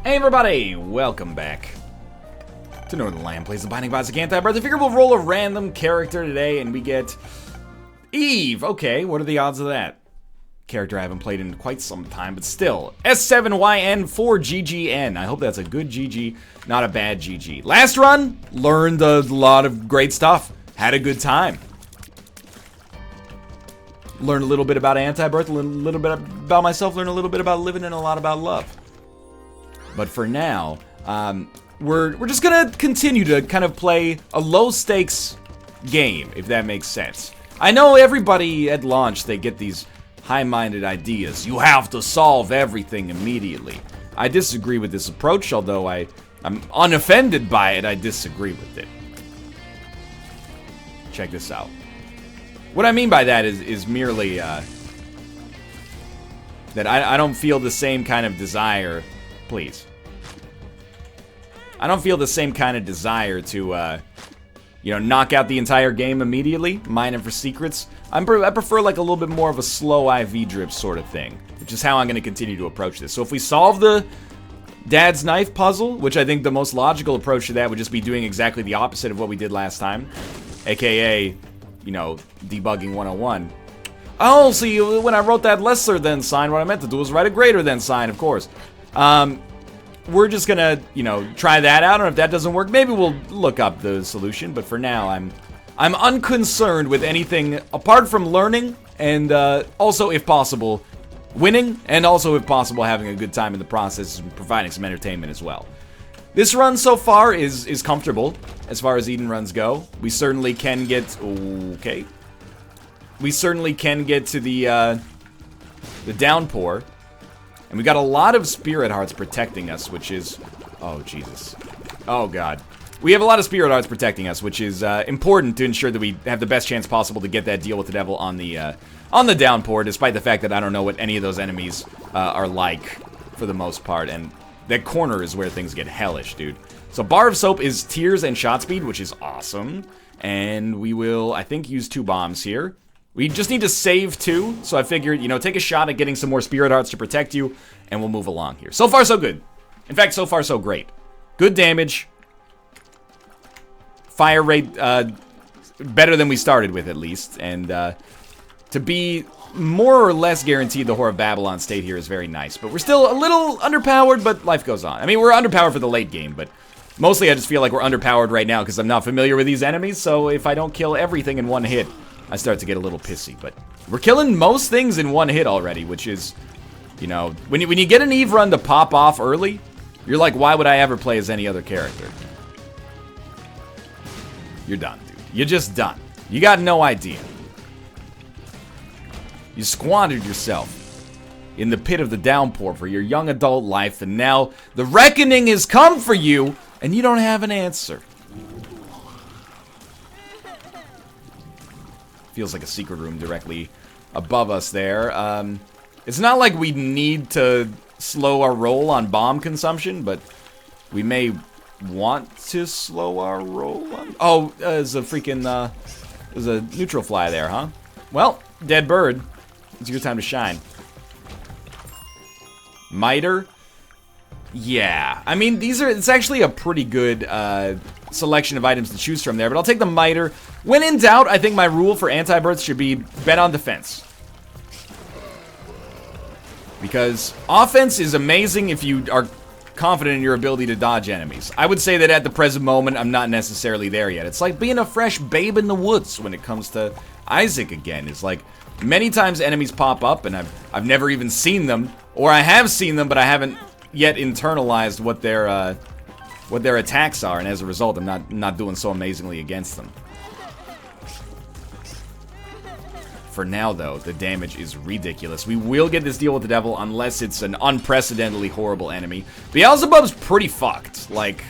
Hey everybody, welcome back to Northernlion plays the Binding of Antibirth. I figure we'll roll a random character today and we get Eve. Okay, what are the odds of that? Character I haven't played in quite some time, but still. S7YN4GGN. I hope that's a good GG, not a bad GG. Last run, learned a lot of great stuff. Had a good time. Learned a little bit about Antibirth, a little bit about myself, learned a little bit about living, and a lot about love. But for now, we're just gonna continue to kind of play a low-stakes game, if that makes sense. I know everybody at launch, they get these high-minded ideas. You have to solve everything immediately. I disagree with this approach, although I'm unoffended by it, I disagree with it. Check this out. What I mean by that is merely that I don't feel the same kind of desire. Please. I don't feel the same kind of desire to, knock out the entire game immediately, mine and for secrets. I prefer like a little bit more of a slow IV drip sort of thing, which is how I'm going to continue to approach this. So if we solve the Dad's Knife puzzle, which I think the most logical approach to that would just be doing exactly the opposite of what we did last time, aka, debugging 101. Oh, see, when I wrote that lesser than sign, what I meant to do was write a greater than sign, of course. We're just gonna, try that out, and if that doesn't work, maybe we'll look up the solution, but for now, I'm unconcerned with anything apart from learning, and, also, if possible, winning, and also, if possible, having a good time in the process, and providing some entertainment as well. This run so far is comfortable, as far as Eden runs go. We certainly can get, okay. We certainly can get to the downpour. And we got a lot of Spirit Hearts protecting us, which is... Oh, Jesus. Oh, God. We have a lot of Spirit Hearts protecting us, which is important to ensure that we have the best chance possible to get that deal with the devil on the downpour, despite the fact that I don't know what any of those enemies are like, for the most part. And that corner is where things get hellish, dude. So Bar of Soap is Tears and Shot Speed, which is awesome. And we will, I think, use 2 bombs here. We just need to save 2, so I figured, take a shot at getting some more Spirit Hearts to protect you, and we'll move along here. So far, so good. In fact, so far, so great. Good damage. Fire rate, better than we started with, at least. And, to be more or less guaranteed the Whore of Babylon state here is very nice. But we're still a little underpowered, but life goes on. I mean, we're underpowered for the late game, but mostly I just feel like we're underpowered right now because I'm not familiar with these enemies, so if I don't kill everything in one hit, I start to get a little pissy, but we're killing most things in one hit already, which is, when you get an Eve run to pop off early, you're like, why would I ever play as any other character? You're done, dude. You're just done. You got no idea. You squandered yourself in the pit of the downpour for your young adult life, and now the reckoning has come for you, and you don't have an answer. Feels like a secret room directly above us there. It's not like we need to slow our roll on bomb consumption, but we may want to slow our roll on... Oh, there's a freaking, there's a neutral fly there, huh? Well, dead bird. It's your time to shine. Miter? Yeah. I mean, it's actually a pretty good, selection of items to choose from there, but I'll take the Miter. When in doubt, I think my rule for Antibirth should be bet on defense. Because offense is amazing if you are confident in your ability to dodge enemies. I would say that at the present moment, I'm not necessarily there yet. It's like being a fresh babe in the woods when it comes to Isaac again. It's like many times enemies pop up and I've never even seen them, or I have seen them, but I haven't yet internalized what their attacks are, and as a result, I'm not doing so amazingly against them. For now, though, the damage is ridiculous. We will get this deal with the devil unless it's an unprecedentedly horrible enemy. Beelzebub's pretty fucked. Like,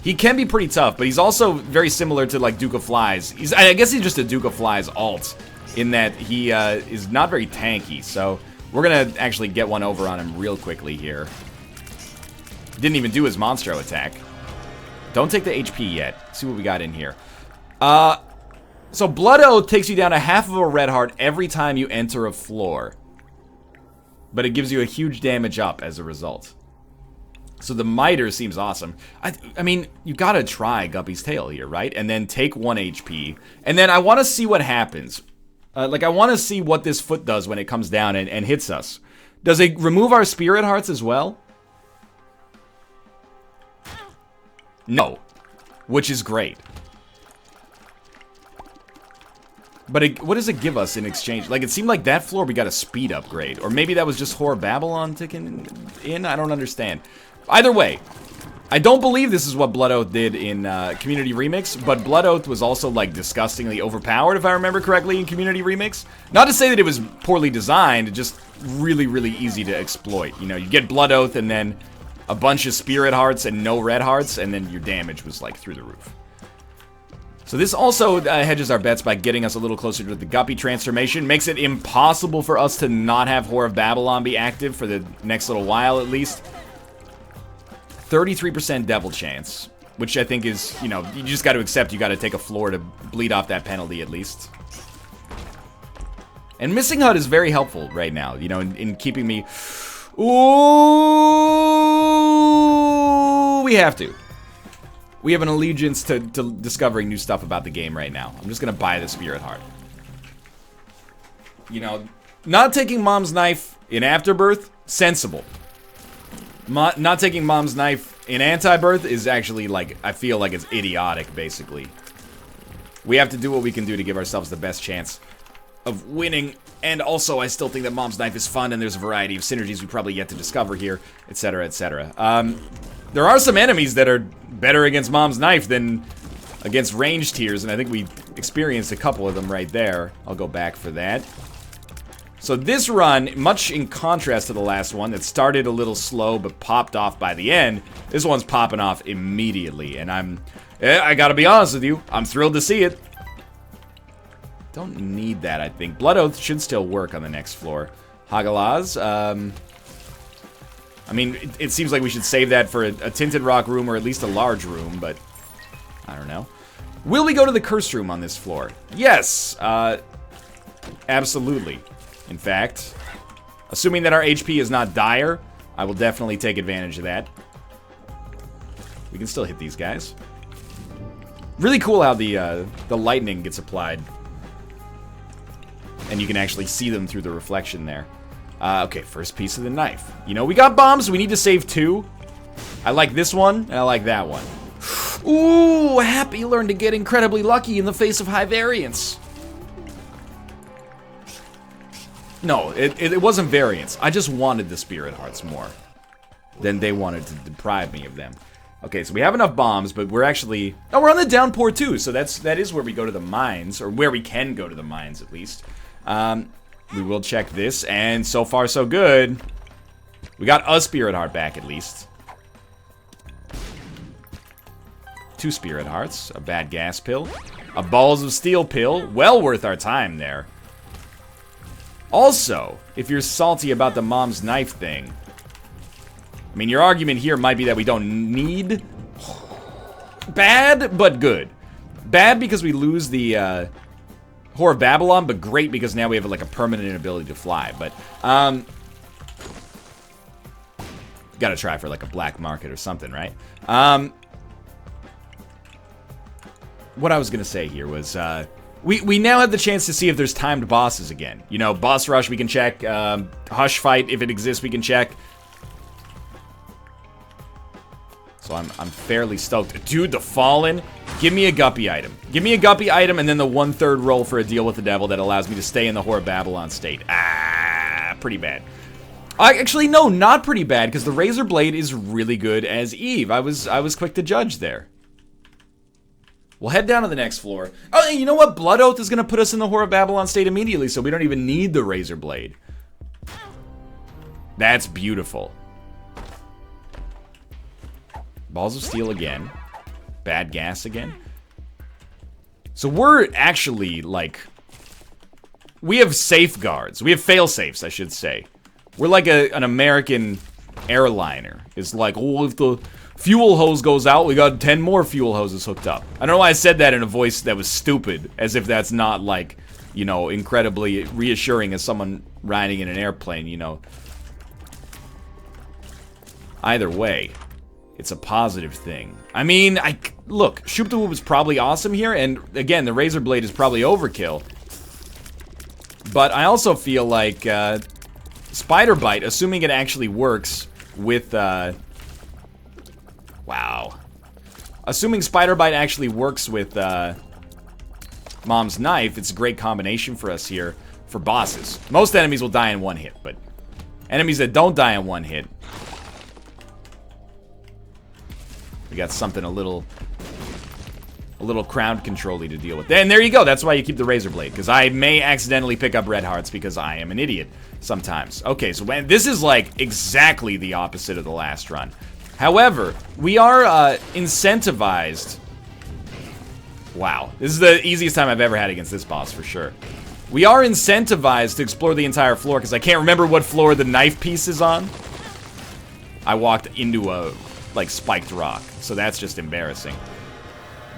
he can be pretty tough, but he's also very similar to, like, Duke of Flies. I guess he's just a Duke of Flies alt, in that he is not very tanky, so we're gonna actually get one over on him real quickly here. Didn't even do his Monstro attack. Don't take the HP yet. Let's see what we got in here. So Blood Oath takes you down to half of a red heart every time you enter a floor. But it gives you a huge damage up as a result. So the Miter seems awesome. I mean, you gotta try Guppy's Tail here, right? And then take 1 HP. And then I want to see what happens. Like, I want to see what this foot does when it comes down and hits us. Does it remove our Spirit Hearts as well? No. Which is great. But what does it give us in exchange? Like, it seemed like that floor we got a speed upgrade. Or maybe that was just Whore of Babylon ticking in? I don't understand. Either way, I don't believe this is what Blood Oath did in Community Remix, but Blood Oath was also, like, disgustingly overpowered, if I remember correctly, in Community Remix. Not to say that it was poorly designed, just really, really easy to exploit. You know, you get Blood Oath and then a bunch of Spirit Hearts and no Red Hearts, and then your damage was, like, through the roof. So this also hedges our bets by getting us a little closer to the Guppy transformation. Makes it impossible for us to not have Whore of Babylon be active for the next little while, at least. 33% Devil chance, which I think is, you know, you just got to accept you got to take a floor to bleed off that penalty at least. And Missing HUD is very helpful right now, you know, in keeping me... Ooh, we have to. We have an allegiance to discovering new stuff about the game right now. I'm just going to buy the Spirit Heart. You know, not taking Mom's Knife in Afterbirth, sensible. Not taking Mom's Knife in Antibirth is actually, like, I feel like it's idiotic, basically. We have to do what we can do to give ourselves the best chance of winning. And also, I still think that Mom's Knife is fun, and there's a variety of synergies we probably yet to discover here, etc., etc. There are some enemies that are better against Mom's Knife than against ranged tiers, and I think we experienced a couple of them right there. I'll go back for that. So this run, much in contrast to the last one that started a little slow but popped off by the end, this one's popping off immediately, and I gotta be honest with you, I'm thrilled to see it. Don't need that, I think. Blood Oath should still work on the next floor. Hagalaz, I mean, it seems like we should save that for a Tinted Rock room or at least a large room, but I don't know. Will we go to the Cursed Room on this floor? Yes, absolutely. In fact, assuming that our HP is not dire, I will definitely take advantage of that. We can still hit these guys. Really cool how the lightning gets applied. And you can actually see them through the reflection there. Okay, first piece of the knife. You know, we got bombs. We need to save 2. I like this one, and I like that one. Ooh, Happy learned to get incredibly lucky in the face of high variance. No, it wasn't variance. I just wanted the Spirit Hearts more than they wanted to deprive me of them. Okay, so we have enough bombs, but we're actually... Oh, we're on the downpour too, so that is where we go to the mines, or where we can go to the mines at least. We will check this, and so far so good. We got a Spirit Heart back at least. 2 Spirit Hearts, a bad gas pill, a Balls of Steel pill, well worth our time there. Also, if you're salty about the Mom's Knife thing, I mean, your argument here might be that we don't need... Bad, but good. Bad because we lose the Whore of Babylon, but great because now we have like a permanent ability to fly. But gotta try for like a black market or something, right? What I was gonna say here was we now have the chance to see if there's timed bosses again. You know, boss rush we can check. Hush fight, if it exists, we can check. So I'm fairly stoked. Dude, the Fallen, give me a Guppy item. Give me a Guppy item and then the 1/3 roll for a deal with the devil that allows me to stay in the Whore of Babylon state. Ah, pretty bad. Actually, no, not pretty bad, because the Razor Blade is really good as Eve. I was quick to judge there. We'll head down to the next floor. Oh, and you know what? Blood Oath is going to put us in the Whore of Babylon state immediately, so we don't even need the Razor Blade. That's beautiful. Balls of Steel again. Bad gas again. So we're actually, like... We have safeguards. We have fail-safes, I should say. We're like an American airliner. It's like, oh, if the fuel hose goes out, we got 10 more fuel hoses hooked up. I don't know why I said that in a voice that was stupid. As if that's not, like, you know, incredibly reassuring as someone riding in an airplane, you know. Either way... it's a positive thing. I mean, look, Shoop the Whoop is probably awesome here, and again, the Razor Blade is probably overkill. But I also feel like Spider Bite, assuming it actually works with, wow. Assuming Spider Bite actually works with Mom's Knife, it's a great combination for us here for bosses. Most enemies will die in one hit, but enemies that don't die in one hit, we got something a little crowd control-y to deal with. And there you go, that's why you keep the Razor Blade, because I may accidentally pick up red hearts because I am an idiot sometimes. Okay, so this is like exactly the opposite of the last run. However, we are incentivized. Wow, this is the easiest time I've ever had against this boss for sure. We are incentivized to explore the entire floor because I can't remember what floor the knife piece is on. I walked into a, like, spiked rock, so that's just embarrassing.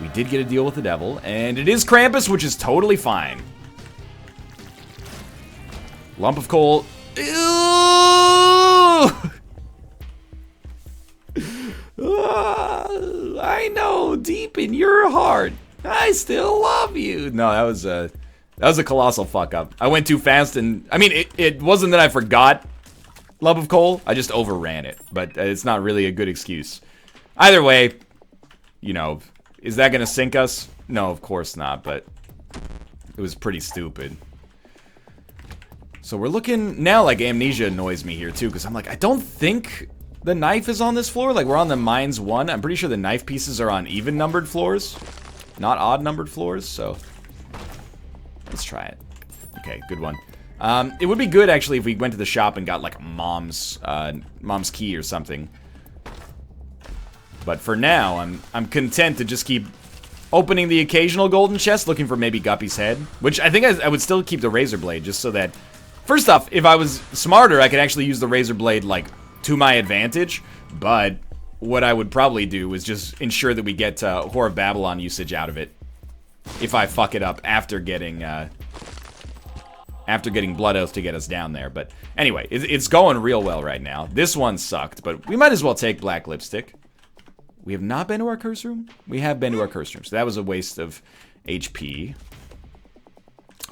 We did get a deal with the devil, and it is Krampus, which is totally fine. Lump of coal. I know, deep in your heart, I still love you. No, that was a colossal fuck up. I went too fast, and I mean, it wasn't that I forgot Lump of Coal. I just overran it, but it's not really a good excuse. Either way, you know, is that gonna sink us? No, of course not, but it was pretty stupid. So we're looking now, like, amnesia annoys me here too, because I'm like, I don't think the knife is on this floor. Like, we're on the mines 1. I'm pretty sure the knife pieces are on even numbered floors, not odd numbered floors, so let's try it. Okay, good one. It would be good actually if we went to the shop and got like mom's key or something. But for now, I'm content to just keep opening the occasional golden chest, looking for maybe Guppy's head, which I think I would still keep the Razor Blade just so that, first off, if I was smarter, I could actually use the Razor Blade like to my advantage. But what I would probably do is just ensure that we get Whore of Babylon usage out of it if I fuck it up after getting Blood Oath to get us down there. But anyway, it's going real well right now. This one sucked, but we might as well take Black Lipstick. We have not been to our curse room? We have been to our curse room, so that was a waste of HP.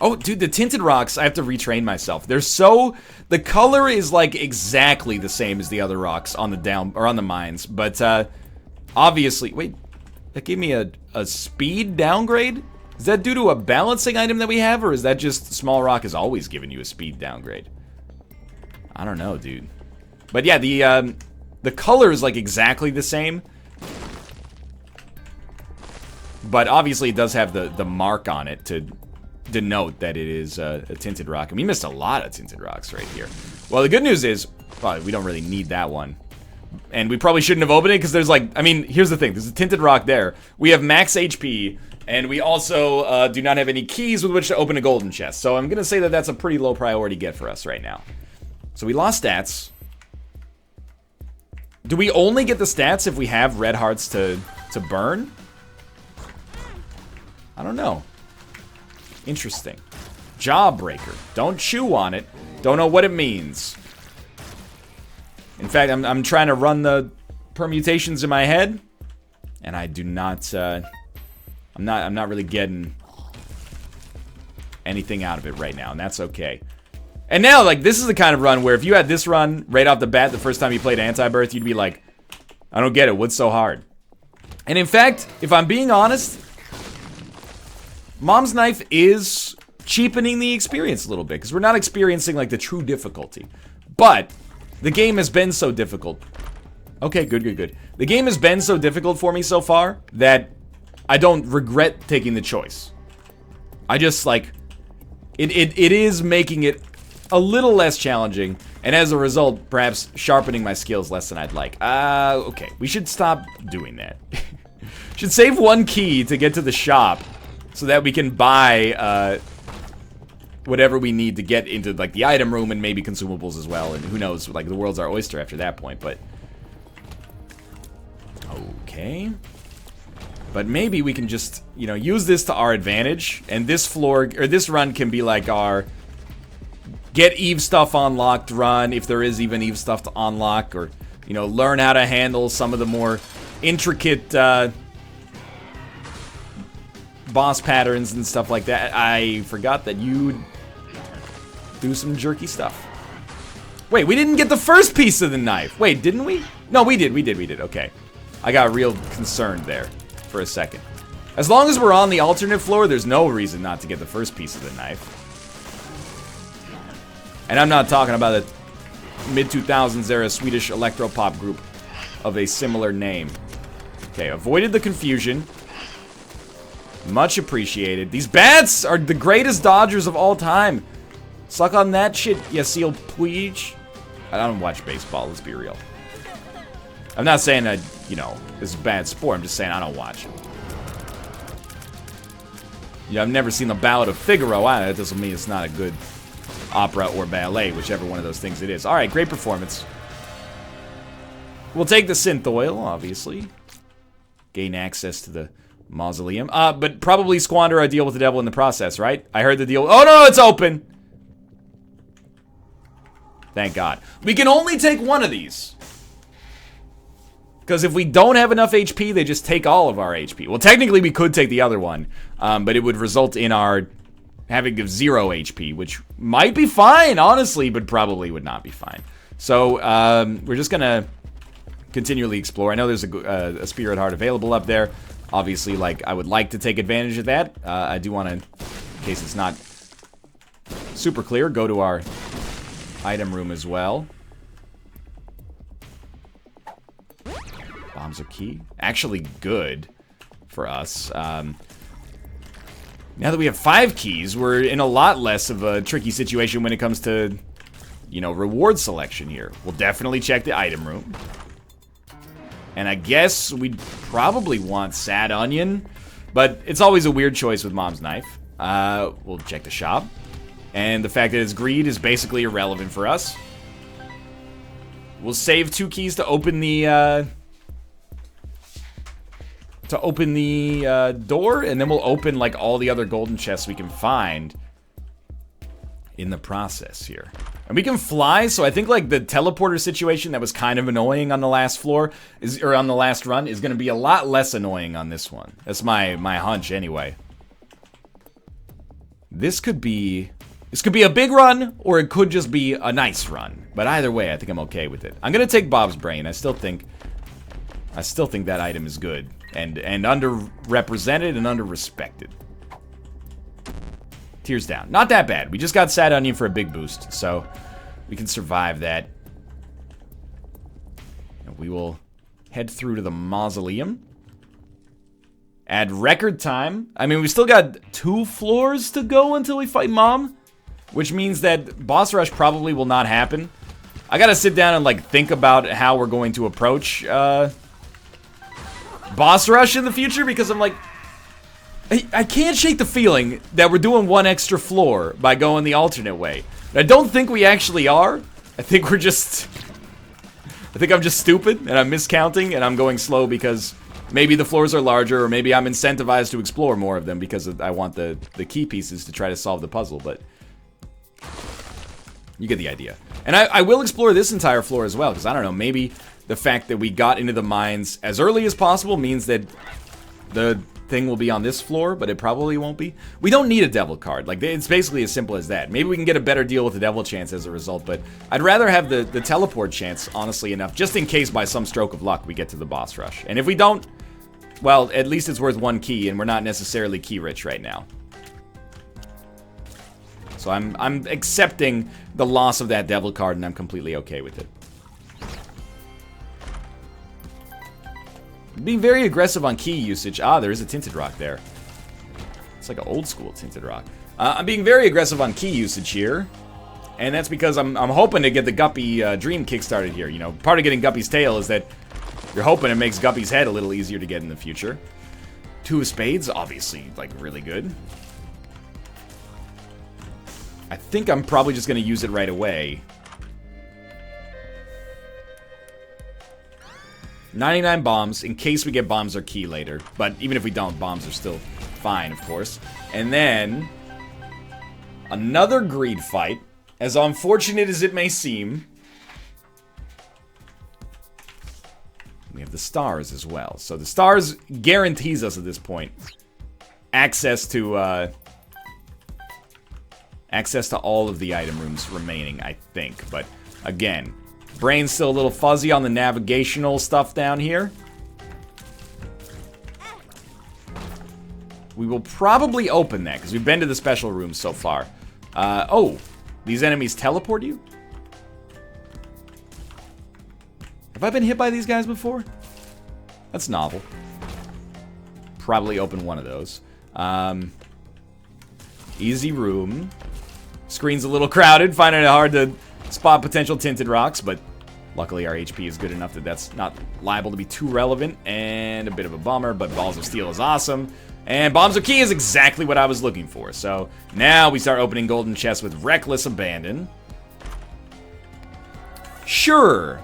Oh, dude, the tinted rocks, I have to retrain myself. They're so... The color is, like, exactly the same as the other rocks on the on the mines. But, obviously... Wait, that gave me a speed downgrade? Is that due to a balancing item that we have, or is that just Small Rock has always given you a speed downgrade? I don't know, dude. But yeah, the color is, like, exactly the same. But obviously it does have the mark on it to denote that it is a tinted rock. And we missed a lot of tinted rocks right here. Well, the good news is, well, we don't really need that one. And we probably shouldn't have opened it because there's like, I mean, here's the thing. There's a tinted rock there. We have max HP, and we also do not have any keys with which to open a golden chest. So I'm going to say that that's a pretty low priority get for us right now. So we lost stats. Do we only get the stats if we have red hearts to burn? I don't know. Interesting. Jawbreaker. Don't chew on it. Don't know what it means. In fact, I'm trying to run the permutations in my head, and I do not. I'm not really getting anything out of it right now, and that's okay. And now, like, this is the kind of run where if you had this run right off the bat the first time you played Antibirth, you'd be like, I don't get it. What's so hard? And in fact, if I'm being honest, Mom's Knife is cheapening the experience a little bit, because we're not experiencing, like, the true difficulty. But the game has been so difficult. Okay, good. The game has been so difficult for me so far that I don't regret taking the choice. I just, like, it is making it a little less challenging, and as a result, perhaps sharpening my skills less than I'd like. Okay, we should stop doing that. Should save one key to get to the shop, so that we can buy, whatever we need to get into, like, the item room and maybe consumables as well. And who knows, like, the world's our oyster after that point, but... Okay. But maybe we can just, you know, use this to our advantage. And this floor, or this run can be like our get Eve stuff unlocked run, if there is even Eve stuff to unlock, or you know, learn how to handle some of the more intricate boss patterns and stuff like that. I forgot that you do some jerky stuff. Wait, we didn't get the first piece of the knife. Wait, didn't we? No, we did. Okay. I got real concerned there for a second. As long as we're on the alternate floor, there's no reason not to get the first piece of the knife. And I'm not talking about a mid-2000s era Swedish electropop group of a similar name. Okay, avoided the confusion. Much appreciated. These bats are the greatest dodgers of all time. Suck on that shit, you seal please. I don't watch baseball, let's be real. I'm not saying that, you know, this is bad sport. I'm just saying I don't watch it. Yeah, I've never seen the Ballad of Figaro. That doesn't mean it's not a good opera or ballet, whichever one of those things it is. Alright, great performance. We'll take the synth oil, obviously. Gain access to the mausoleum. But probably squander our deal with the devil in the process, right? I heard the deal. Oh no, it's open! Thank God. We can only take one of these. Because if we don't have enough HP, they just take all of our HP. Well, technically we could take the other one, but it would result in our having 0 HP, which might be fine, honestly, but probably would not be fine. So, we're just gonna continually explore. I know there's a Spirit Heart available up there. Obviously, like, I would like to take advantage of that. I do want to, in case it's not super clear, go to our item room as well. Bombs are key. Actually good for us. Now that we have 5 keys, we're in a lot less of a tricky situation when it comes to, you know, reward selection here. We'll definitely check the item room. And I guess we'd probably want Sad Onion, but it's always a weird choice with Mom's Knife. We'll check the shop. And the fact that it's greed is basically irrelevant for us. We'll save 2 keys to open the, door, and then we'll open, like, all the other golden chests we can find in the process here. And we can fly, so I think, like, the teleporter situation that was kind of annoying on the last floor, or on the last run, is going to be a lot less annoying on this one. That's my hunch, anyway. This could be a big run, or it could just be a nice run. But either way, I think I'm okay with it. I'm going to take Bob's Brain. I still think that item is good. And underrepresented and underrespected. Tears down. Not that bad. We just got Sad Onion for a big boost, so we can survive that. And we will head through to the mausoleum. Add record time. I mean, we still got 2 floors to go until we fight Mom, which means that boss rush probably will not happen. I gotta sit down and, like, think about how we're going to approach boss rush in the future, because I'm like, I can't shake the feeling that we're doing 1 extra floor by going the alternate way. I don't think we actually are. I think I'm just stupid and I'm miscounting and I'm going slow because maybe the floors are larger, or maybe I'm incentivized to explore more of them because I want the key pieces to try to solve the puzzle, but you get the idea. And I will explore this entire floor as well, because I don't know, maybe the fact that we got into the mines as early as possible means that the thing will be on this floor, but it probably won't be. We don't need a devil card. Like, it's basically as simple as that. Maybe we can get a better deal with the devil chance as a result, but I'd rather have the teleport chance, honestly enough, just in case by some stroke of luck we get to the boss rush. And if we don't, well, at least it's worth 1 key, and we're not necessarily key rich right now. So I'm accepting the loss of that devil card, and I'm completely okay with it. Being very aggressive on key usage. Ah, there is a Tinted Rock there. It's like an old school Tinted Rock. I'm being very aggressive on key usage here. And that's because I'm hoping to get the Guppy dream kickstarted here. You know, part of getting Guppy's tail is that you're hoping it makes Guppy's head a little easier to get in the future. 2 of spades, obviously, like, really good. I think I'm probably just going to use it right away. 99 bombs, in case we get bombs or key later. But even if we don't, bombs are still fine, of course. And then another greed fight. As unfortunate as it may seem, the stars as well. So the stars guarantees us at this point access to all of the item rooms remaining, I think. But again, brain's still a little fuzzy on the navigational stuff down here. We will probably open that, because we've been to the special rooms so far. Oh, these enemies teleport you? Have I been hit by these guys before? That's novel. Probably open one of those. Easy room. Screen's a little crowded, finding it hard to spot potential tinted rocks, but luckily our HP is good enough that that's not liable to be too relevant. And a bit of a bummer, but Balls of Steel is awesome. And Bombs Are Key is exactly what I was looking for. So now we start opening golden chests with reckless abandon. Sure.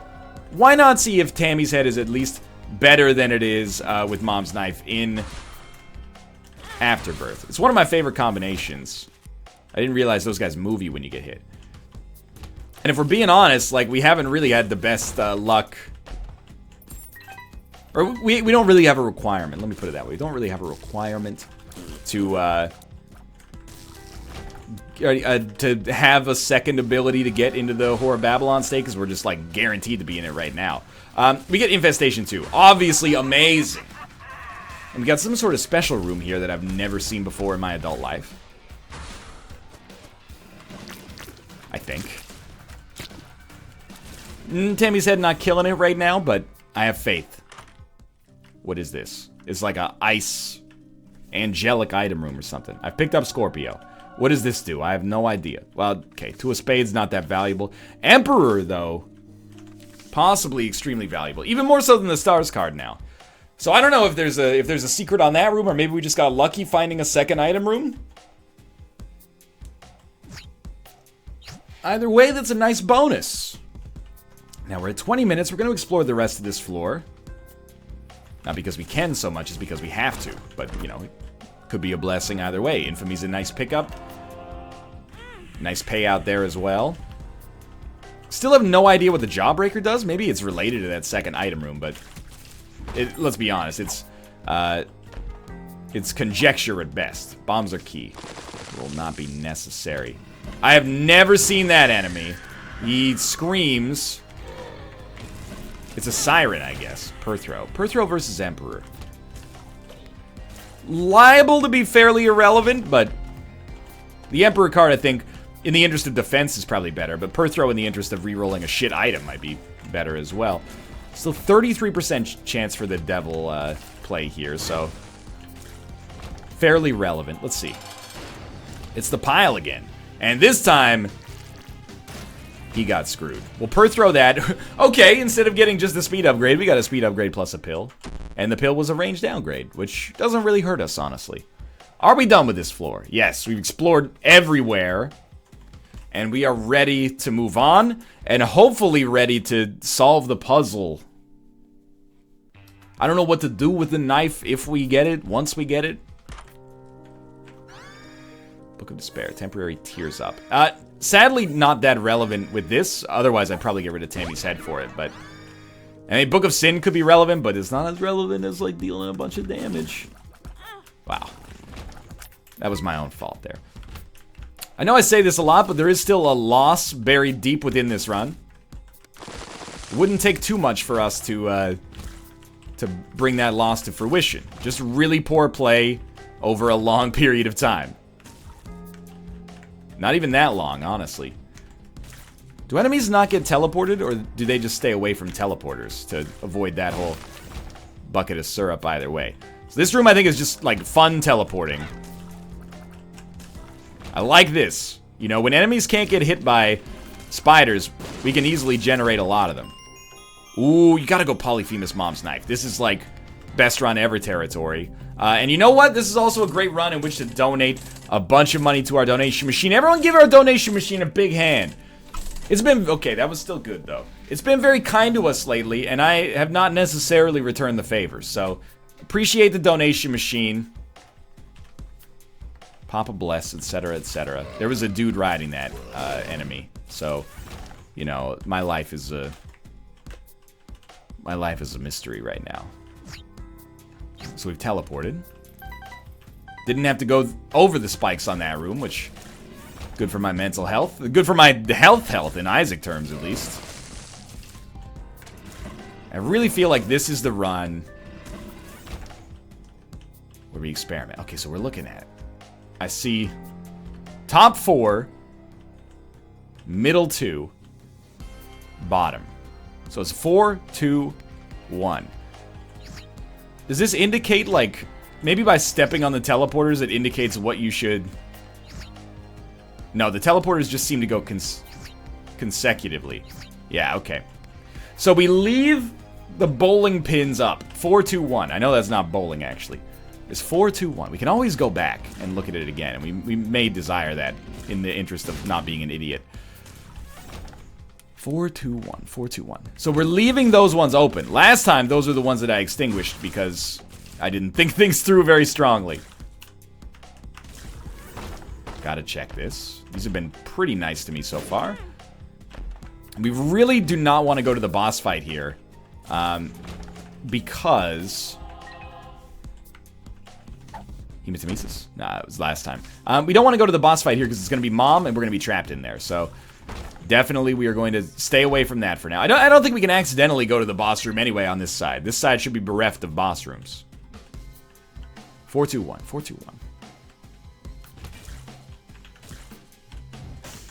Why not see if Tammy's head is at least better than it is with Mom's knife in Afterbirth? It's one of my favorite combinations. I didn't realize those guys move you when you get hit. And if we're being honest, like, we haven't really had the best luck. Or we don't really have a requirement. Let me put it that way. We don't really have a requirement to have a second ability to get into the Whore of Babylon state, because we're just, like, guaranteed to be in it right now. We get Infestation 2. Obviously amazing. And we got some sort of special room here that I've never seen before in my adult life. I think. Tammy's head not killing it right now, but I have faith. What is this? It's like a ice angelic item room or something. I've picked up Scorpio. What does this do? I have no idea. Well, okay, Two of Spades, not that valuable. Emperor, though, possibly extremely valuable. Even more so than the Stars card now. So I don't know if there's a secret on that room, or maybe we just got lucky finding a second item room. Either way, that's a nice bonus. Now we're at 20 minutes. We're going to explore the rest of this floor. Not because we can so much as because we have to. But, you know, it could be a blessing either way. Infamy's a nice pickup. Nice payout there as well. Still have no idea what the Jawbreaker does. Maybe it's related to that second item room, but let's be honest. It's conjecture at best. Bombs Are Key. Will not be necessary. I have never seen that enemy. He screams. It's a siren, I guess. Perthrow. Perthrow versus Emperor. Liable to be fairly irrelevant, but the Emperor card, I think, in the interest of defense is probably better, but Perthrow in the interest of rerolling a shit item might be better as well. Still 33% chance for the Devil play here, so fairly relevant. Let's see. It's the pile again. And this time, he got screwed. We'll Perthrow that. Okay, instead of getting just the speed upgrade, we got a speed upgrade plus a pill. And the pill was a range downgrade, which doesn't really hurt us, honestly. Are we done with this floor? Yes, we've explored everywhere. And we are ready to move on. And hopefully ready to solve the puzzle. I don't know what to do with the knife if we get it, once we get it. Book of Despair, temporary tears up. Sadly, not that relevant with this. Otherwise, I'd probably get rid of Tammy's head for it. But I mean, Book of Sin could be relevant, but it's not as relevant as, like, dealing a bunch of damage. Wow. That was my own fault there. I know I say this a lot, but there is still a loss buried deep within this run. It wouldn't take too much for us to bring that loss to fruition. Just really poor play over a long period of time. Not even that long, honestly. Do enemies not get teleported, or do they just stay away from teleporters to avoid that whole bucket of syrup either way? So this room, I think, is just, like, fun teleporting. I like this. You know, when enemies can't get hit by spiders, we can easily generate a lot of them. Ooh, you gotta go Polyphemus Mom's Knife. This is, like, best run ever territory. And you know what? This is also a great run in which to donate a bunch of money to our donation machine. Everyone give our donation machine a big hand. It's been... Okay, that was still good, though. It's been very kind to us lately, and I have not necessarily returned the favors. So, appreciate the donation machine. Papa Bless, etc., etc. There was a dude riding that enemy. So, you know, my life is My life is a mystery right now. So we've teleported. Didn't have to go over the spikes on that room, which... Good for my mental health. Good for my health in Isaac terms, at least. I really feel like this is the run where we experiment. Okay, so we're looking at... I see top 4, middle 2, bottom. So it's 4, 2, 1. Does this indicate, like... Maybe by stepping on the teleporters, it indicates what you should... No, the teleporters just seem to go consecutively. Yeah, okay. So we leave the bowling pins up. 4, 2, 1. I know that's not bowling, actually. It's 4, 2, 1. We can always go back and look at it again. And we may desire that in the interest of not being an idiot. 4, 2, 1. 4, 2, 1. So we're leaving those ones open. Last time, those are the ones that I extinguished because... I didn't think things through very strongly. Gotta check this. These have been pretty nice to me so far. We really do not want to go to the boss fight here. Because... Hematemesis? Nah, it was last time. We don't want to go to the boss fight here because it's going to be Mom and we're going to be trapped in there. So, definitely we are going to stay away from that for now. I don't think we can accidentally go to the boss room anyway on this side. This side should be bereft of boss rooms. 4, 2, 1. 4, 2, 1.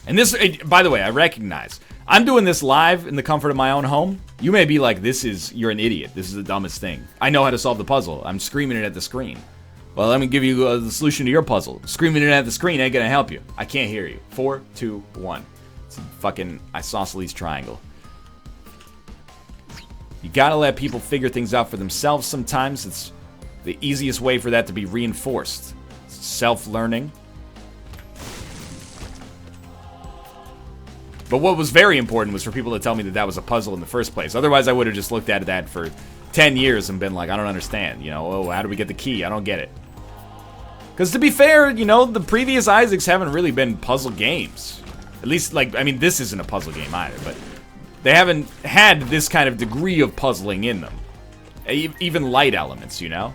And this, by the way, I recognize. I'm doing this live in the comfort of my own home. You may be like, you're an idiot. This is the dumbest thing. I know how to solve the puzzle. I'm screaming it at the screen. Well, let me give you the solution to your puzzle. Screaming it at the screen ain't gonna help you. I can't hear you. 4, 2, 1. It's a fucking isosceles triangle. You gotta let people figure things out for themselves sometimes. It's the easiest way for that to be reinforced. Self-learning. But what was very important was for people to tell me that that was a puzzle in the first place. Otherwise, I would have just looked at that for 10 years and been like, I don't understand. You know, oh, how do we get the key? I don't get it. Because to be fair, you know, the previous Isaacs haven't really been puzzle games. At least, like, I mean, this isn't a puzzle game either, but they haven't had this kind of degree of puzzling in them. Even light elements, you know?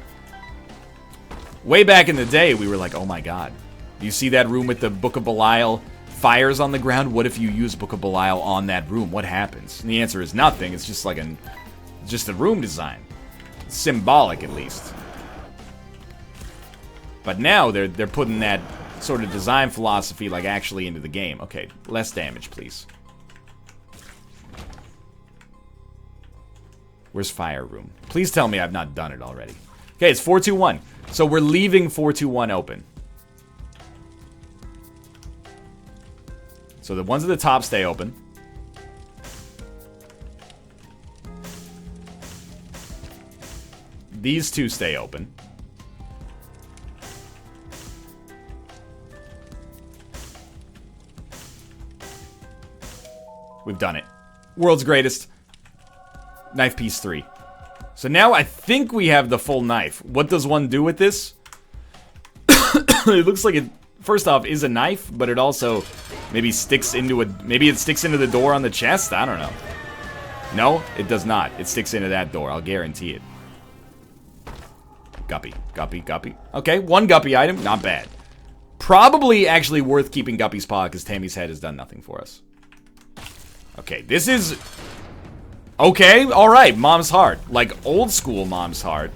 Way back in the day, we were like, oh my god. Do you see that room with the Book of Belial fires on the ground? What if you use Book of Belial on that room? What happens? And the answer is nothing. It's just like just a room design. It's symbolic, at least. But now they're putting that sort of design philosophy like actually into the game. Okay, less damage, please. Where's Fire Room? Please tell me I've not done it already. Okay, it's 4, 2, 1. So we're leaving 4, 2, 1 open. So the ones at the top stay open. These two stay open. We've done it. World's greatest. Knife piece 3. So now I think we have the full knife. What does one do with this? It looks like it, first off, is a knife, but it also maybe sticks into maybe it sticks into the door on the chest? I don't know. No, it does not. It sticks into that door. I'll guarantee it. Guppy, guppy, guppy. Okay, 1 guppy item. Not bad. Probably actually worth keeping Guppy's paw because Tammy's head has done nothing for us. Okay, this is... Okay, alright, Mom's Heart. Like, old school Mom's Heart.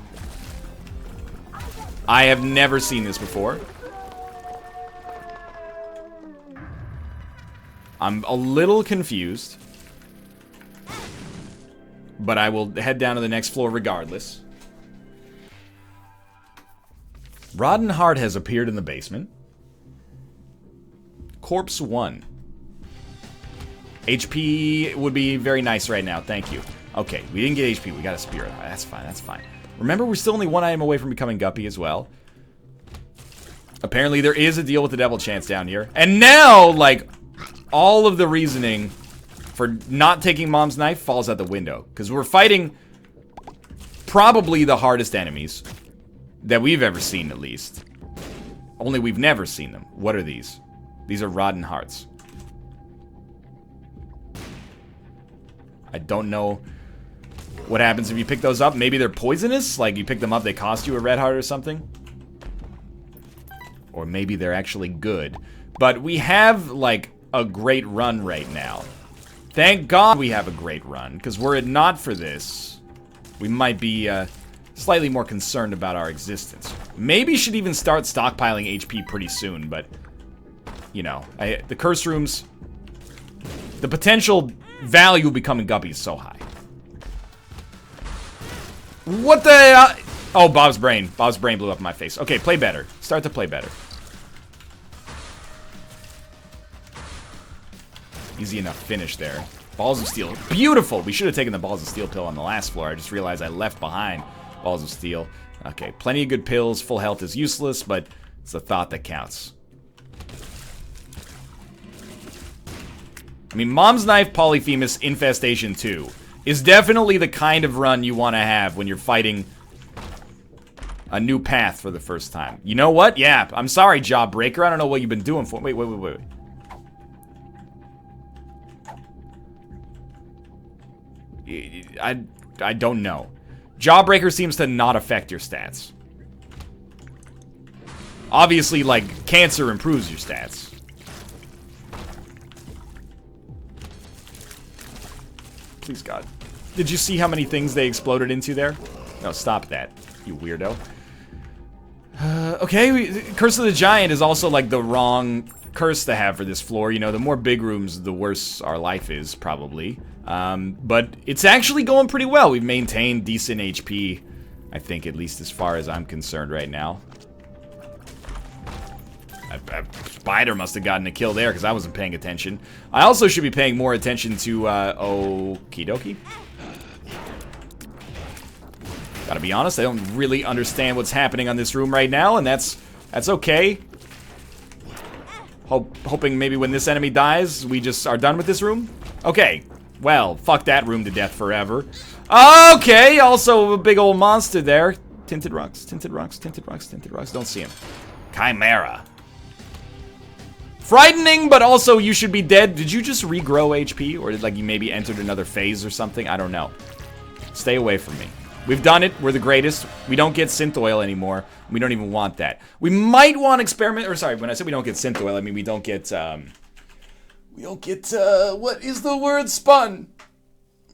I have never seen this before. I'm a little confused. But I will head down to the next floor regardless. Rotten Heart has appeared in the basement. Corpse 1. HP would be very nice right now, thank you. Okay, we didn't get HP, we got a spirit. That's fine, that's fine. Remember, we're still only 1 item away from becoming Guppy as well. Apparently there is a deal with the devil chance down here. And now, like, all of the reasoning for not taking Mom's knife falls out the window. Because we're fighting probably the hardest enemies that we've ever seen, at least. Only we've never seen them. What are these? These are rotten hearts. I don't know What happens if you pick those up? Maybe they're poisonous? Like, you pick them up, they cost you a red heart or something? Or maybe they're actually good. But we have, like, a great run right now. Thank God we have a great run, because were it not for this, we might be slightly more concerned about our existence. Maybe should even start stockpiling HP pretty soon, but, you know, the curse rooms, the potential value of becoming Guppy is so high. What the oh, Bob's brain. Bob's brain blew up in my face. Okay, play better. Start to play better. Easy enough finish there. Balls of Steel. Beautiful! We should have taken the Balls of Steel pill on the last floor. I just realized I left behind Balls of Steel. Okay, plenty of good pills. Full health is useless, but it's the thought that counts. I mean, Mom's Knife Polyphemus Infestation 2 is definitely the kind of run you want to have when you're fighting a new path for the first time. You know what? Yeah, I'm sorry, Jawbreaker. I don't know what you've been doing for. Wait. I don't know. Jawbreaker seems to not affect your stats. Obviously, like, cancer improves your stats. Please, God. Did you see how many things they exploded into there? No, stop that, you weirdo. Okay, Curse of the Giant is also, like, the wrong curse to have for this floor. You know, the more big rooms, the worse our life is, probably. But it's actually going pretty well. We've maintained decent HP, I think, at least as far as I'm concerned right now. Spider must have gotten a kill there because I wasn't paying attention. I also should be paying more attention to, okie dokie. Gotta be honest, I don't really understand what's happening on this room right now, and that's okay. Hoping maybe when this enemy dies, we just are done with this room? Okay, well, fuck that room to death forever. Okay, also a big old monster there. Tinted rocks, tinted rocks, tinted rocks, tinted rocks. Don't see him. Chimera. Frightening, but also you should be dead. Did you just regrow HP? Or did, like, you maybe entered another phase or something? I don't know. Stay away from me. We've done it. We're the greatest. We don't get synth oil anymore. We don't even want that. We might want experiment, or sorry, when I said we don't get synth oil, I mean we don't get, what is the word? Spun.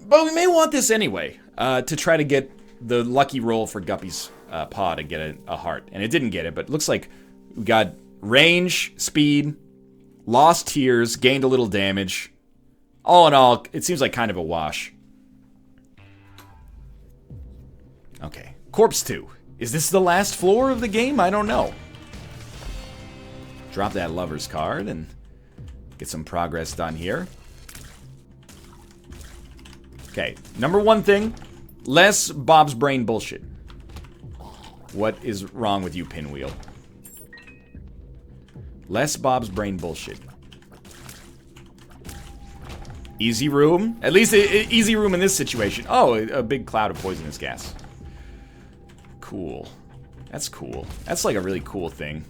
But we may want this anyway, to try to get the lucky roll for Guppy's paw to get a heart. And it didn't get it, but it looks like we got range, speed, lost tears, gained a little damage. All in all, it seems like kind of a wash. Okay, Corpse 2. Is this the last floor of the game? I don't know. Drop that lover's card and get some progress done here. Okay, number one thing, less Bob's brain bullshit. What is wrong with you, Pinwheel? Less Bob's brain bullshit. Easy room. At least easy room in this situation. Oh, a big cloud of poisonous gas. Cool. That's cool. That's like a really cool thing.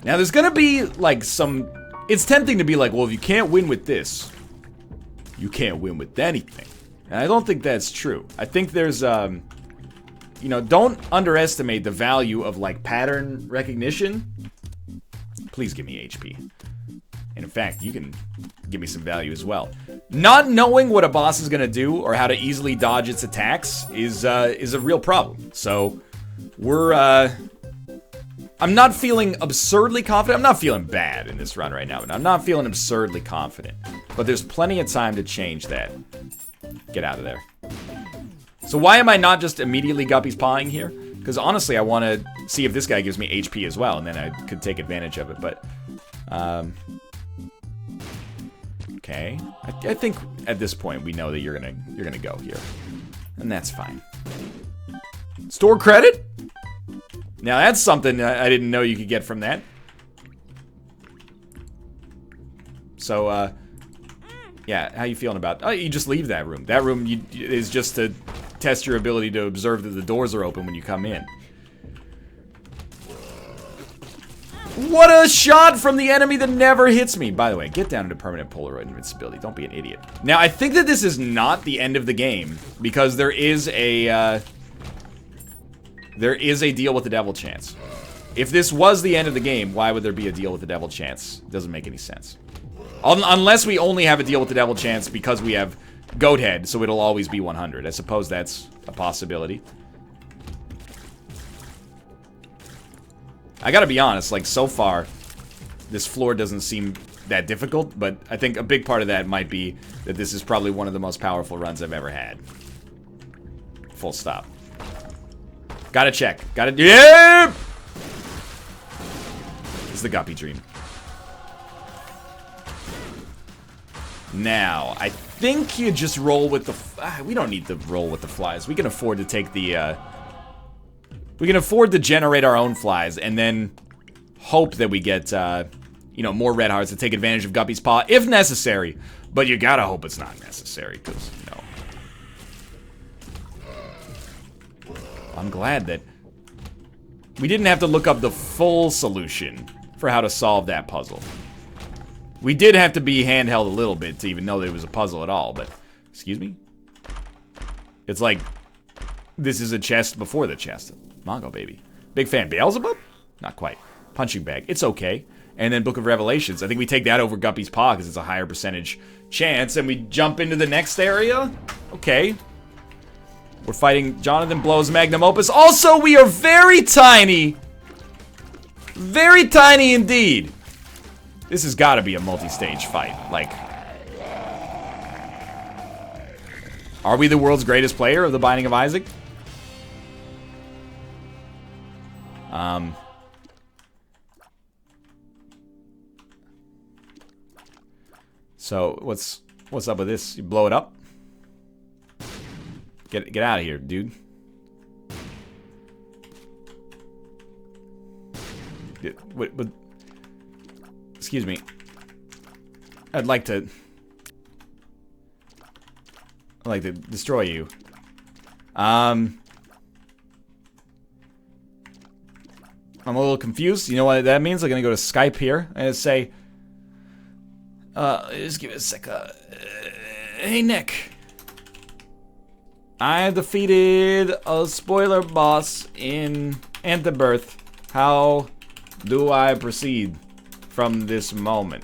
Now there's gonna be like some... It's tempting to be like, well, if you can't win with this, you can't win with anything. And I don't think that's true. I think there's, you know, don't underestimate the value of, like, pattern recognition. Please give me HP. And in fact, you can give me some value as well. Not knowing what a boss is gonna do or how to easily dodge its attacks is a real problem. So, we're, I'm not feeling absurdly confident. I'm not feeling bad in this run right now, but I'm not feeling absurdly confident. But there's plenty of time to change that. Get out of there. So why am I not just immediately Guppy's pawing here? Because honestly, I want to see if this guy gives me HP as well, and then I could take advantage of it, but... okay. I think at this point we know that you're gonna go here. And that's fine. Store credit? Now that's something I didn't know you could get from that. So, yeah, how you feeling about... Oh, you just leave that room. That room is just to test your ability to observe that the doors are open when you come in. What a shot from the enemy that never hits me. By the way, get down into permanent Polaroid invincibility. Don't be an idiot. Now, I think that this is not the end of the game because there is a deal with the devil chance. If this was the end of the game, why would there be a deal with the devil chance? Doesn't make any sense. Unless we only have a deal with the devil chance because we have goat head, so it'll always be 100. I suppose that's a possibility. I gotta be honest, like, so far, this floor doesn't seem that difficult, but I think a big part of that might be that this is probably one of the most powerful runs I've ever had. Full stop. Gotta check. Gotta... Yeah! It's the Guppy Dream. Now, I think you just roll with the... we don't need to roll with the flies. We can afford to take the, we can afford to generate our own flies and then hope that we get, you know, more red hearts to take advantage of Guppy's Paw if necessary. But you gotta hope it's not necessary, because, you know. I'm glad that we didn't have to look up the full solution for how to solve that puzzle. We did have to be handheld a little bit to even know that it was a puzzle at all, but... Excuse me? It's like... This is a chest before the chest. Mongo, baby. Big fan. Beelzebub? Not quite. Punching bag. It's okay. And then Book of Revelations. I think we take that over Guppy's Paw because it's a higher percentage chance. And we jump into the next area? Okay. We're fighting Jonathan Blow's Magnum Opus. Also, we are very tiny. Very tiny indeed. This has got to be a multi-stage fight. Like... Are we the world's greatest player of The Binding of Isaac? So what's up with this? You blow it up? Get out of here, dude. What, excuse me. I'd like to destroy you. I'm a little confused. You know what that means? I'm gonna go to Skype here and say, just give it a sec. Hey, Nick. I defeated a spoiler boss in Antibirth. How do I proceed from this moment?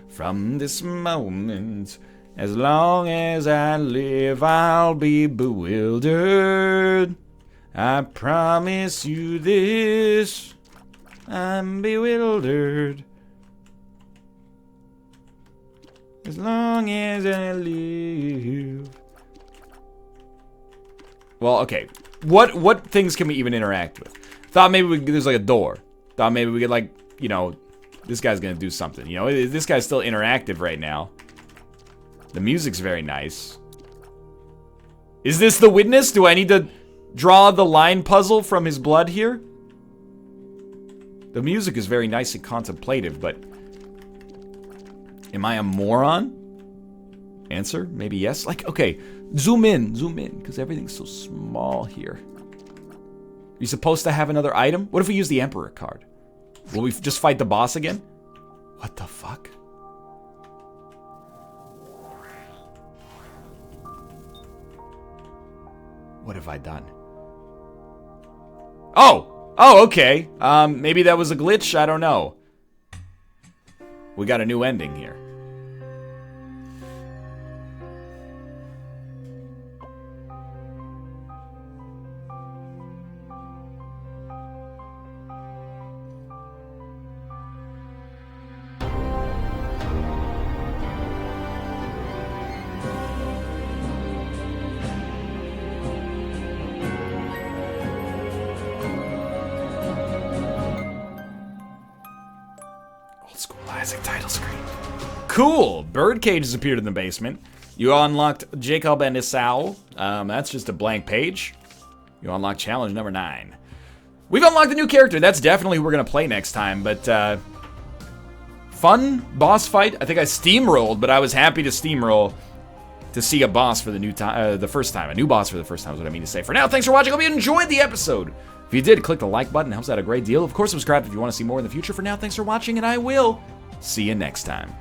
From this moment, as long as I live, I'll be bewildered. I promise you this, I'm bewildered. As long as I live. Well, okay. What things can we even interact with? Thought maybe there's like a door. Thought maybe we could, like, you know, this guy's gonna do something. You know, this guy's still interactive right now. The music's very nice. Is this the witness? Do I need to draw the line puzzle from his blood here? The music is very nice and contemplative, but... Am I a moron? Answer? Maybe yes? Like, okay, zoom in, because everything's so small here. Are you supposed to have another item? What if we use the Emperor card? Will we just fight the boss again? What the fuck? What have I done? Oh! Oh, okay. Maybe that was a glitch? I don't know. We got a new ending here. Isaac title screen. Cool! Birdcage has appeared in the basement. You unlocked Jacob and Esau. That's just a blank page. You unlocked challenge number 9. We've unlocked a new character. That's definitely who we're gonna play next time, but fun boss fight. I think I steamrolled, but I was happy to steamroll to see a boss for the first time. A new boss for the first time is what I mean to say. For now, thanks for watching. Hope you enjoyed the episode. If you did, click the like button. It helps out a great deal. Of course, subscribe if you want to see more in the future. For now, thanks for watching, and I will see you next time.